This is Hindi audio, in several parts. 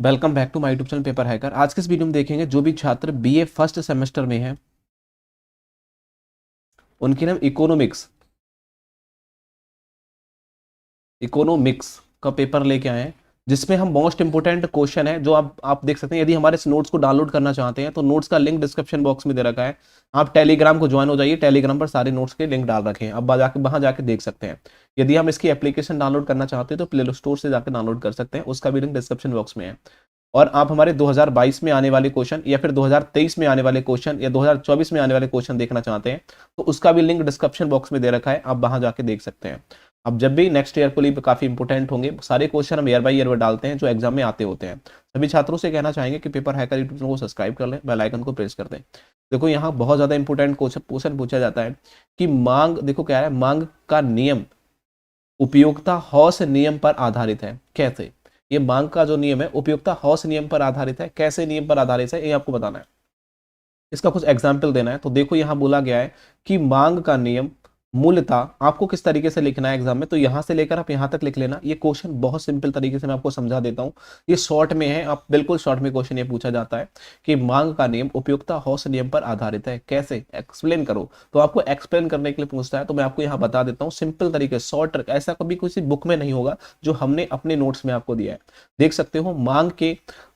Welcome back to my YouTube channel Paper Hacker. आज के इस वीडियो में देखेंगे जो भी छात्र बीए फर्स्ट सेमेस्टर में हैं उनके नाम इकोनॉमिक्स का पेपर लेके आए हैं, जिसमें हम मोस्ट इंपोर्टेंट क्वेश्चन है जो आप देख सकते हैं। यदि हमारे इस नोट्स को डाउनलोड करना चाहते हैं तो नोट्स का लिंक डिस्क्रिप्शन बॉक्स में दे रखा है। आप टेलीग्राम को ज्वाइन हो जाइए, टेलीग्राम पर सारे नोट्स के लिंक डाल रखे हैं, अब जाके वहां जाके देख सकते हैं। यदि हम इसकी एप्लीकेशन डाउनलोड करना चाहते हैं तो प्ले स्टोर से जाकर डाउनलोड कर सकते हैं, उसका भी लिंक डिस्क्रिप्शन बॉक्स में है। और आप हमारे 2022 में आने वाले क्वेश्चन या फिर 2023 में आने वाले क्वेश्चन या 2024 में आने वाले क्वेश्चन देखना चाहते हैं तो उसका भी लिंक डिस्क्रिप्शन बॉक्स में दे रखा है, आप वहां जाके देख सकते हैं। अब जब भी नेक्स्ट ईयर के लिए काफी इंपोर्टेंट होंगे, सारे क्वेश्चन हम ईयर बाय ईयर डालते हैं जो एग्जाम में आते होते हैं। सभी छात्रों से कहना चाहेंगे कि पेपर हैकर यूट्यूब चैनल को सब्सक्राइब कर लें, बेल आइकन को प्रेस कर दें। देखो यहाँ बहुत ज्यादा इंपोर्टेंट क्वेश्चन पूछा जाता है कि मांग, देखो क्या है, मांग का नियम उपयोगिता हॉस नियम पर आधारित है। कैसे? ये मांग का जो नियम है उपयोगिता हॉस नियम पर आधारित है। कैसे नियम पर आधारित है ये आपको बताना है, इसका कुछ एग्जाम्पल देना है। तो देखो यहाँ बोला गया है कि मांग का नियम मूलतः आपको किस तरीके से लिखना है एग्जाम में, तो यहां से लेकर आप यहां तक लिख लेना। ये क्वेश्चन बहुत सिंपल तरीके से मैं आपको समझा देता हूं, ये शॉर्ट में है, आप बिल्कुल शॉर्ट में क्वेश्चन ये पूछा जाता है कि मांग का नियम उपयोगिता हॉस नियम पर आधारित है। कैसे? एक्सप्लेन करो। तो आपको एक्सप्लेन करने के लिए पूछता है, तो मैं आपको यहाँ बता देता हूँ सिंपल तरीके शॉर्ट। ऐसा कभी किसी बुक में नहीं होगा जो हमने अपने नोट्स में आपको दिया है। देख सकते हो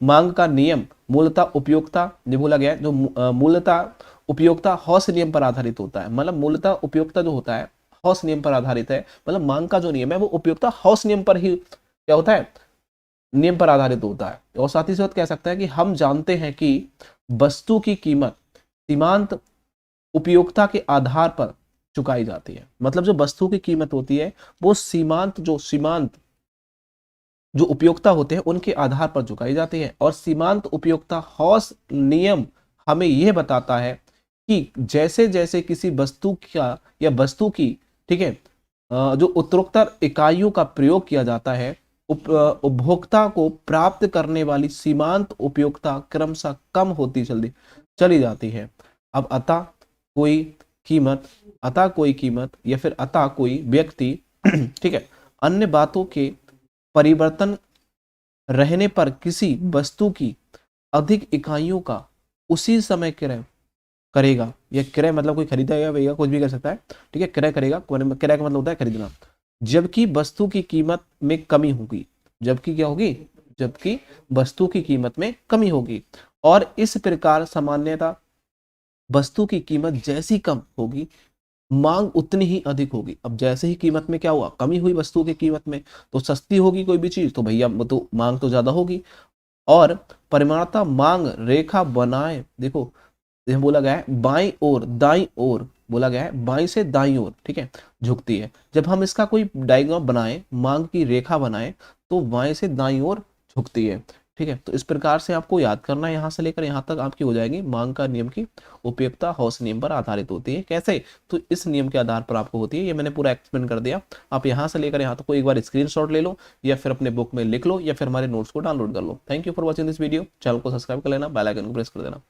मांग का नियम मूलतः उपयोगिता, जो बोला गया है, जो मूलतः उपयोगिता हॉस नियम पर आधारित होता है। मतलब मूलतः उपयोगिता जो होता है हॉस नियम पर आधारित है, मतलब मांग का जो नियम है वो उपयोगिता हॉस नियम पर ही क्या होता है, नियम पर आधारित होता है। और साथ ही साथ कह सकता है कि हम जानते हैं कि वस्तु की कीमत सीमांत उपयोगिता के आधार पर चुकाई जाती है। मतलब जो वस्तु की कीमत होती है वो सीमांत जो उपयोगिता होते हैं उनके आधार पर चुकाई जाती है। और सीमांत उपयोगिता हॉस नियम हमें यह बताता है कि जैसे जैसे किसी वस्तु का या वस्तु की, ठीक है, जो उत्तरोत्तर इकाइयों का प्रयोग किया जाता है, उपभोक्ता को प्राप्त करने वाली सीमांत उपयोगिता क्रमशः कम होती चली जाती है। अब अतः कोई कीमत या फिर अतः कोई व्यक्ति ठीक है, अन्य बातों के परिवर्तन रहने पर किसी वस्तु की अधिक इकाइयों का उसी समय क्रय करेगा। यह क्रय मतलब कोई खरीदेगा भैया, कुछ भी कर सकता है, ठीक है। क्रय करेगा, क्रय का मतलब होता है खरीदना, जबकि वस्तु की कीमत में कमी होगी। जबकि क्या होगी? जबकि वस्तु की कीमत में कमी होगी। और इस प्रकार सामान्यतः वस्तु की कीमत जैसी कम होगी मांग उतनी ही अधिक होगी। अब जैसे ही कीमत में क्या हुआ, कमी हुई वस्तु की कीमत में, तो सस्ती होगी कोई भी चीज तो भैया तो मांग तो ज्यादा होगी। और परिमाणता मांग रेखा बनाए, देखो बोला गया है बाईं ओर दाईं ओर, बोला गया है बाईं से दाईं ओर, ठीक है, झुकती है। जब हम इसका कोई डायग्राम बनाए, मांग की रेखा बनाए, तो बाएं से दाईं ओर झुकती है, ठीक है। तो इस प्रकार से आपको याद करना है, यहाँ से लेकर यहाँ तक आपकी हो जाएगी। मांग का नियम की उपयोगिता हॉस नियम पर आधारित होती है। कैसे? तो इस नियम के आधार पर आपको होती है। ये मैंने पूरा एक्सप्लेन कर दिया। आप यहाँ से लेकर यहाँ तक को एक बार स्क्रीनशॉट ले लो या फिर अपने बुक में लिख लो या फिर हमारे नोट्स को डाउनलोड कर लो। Thank you for watching this video. Channel को सब्सक्राइब कर लेना, बेल आइकन को प्रेस कर देना।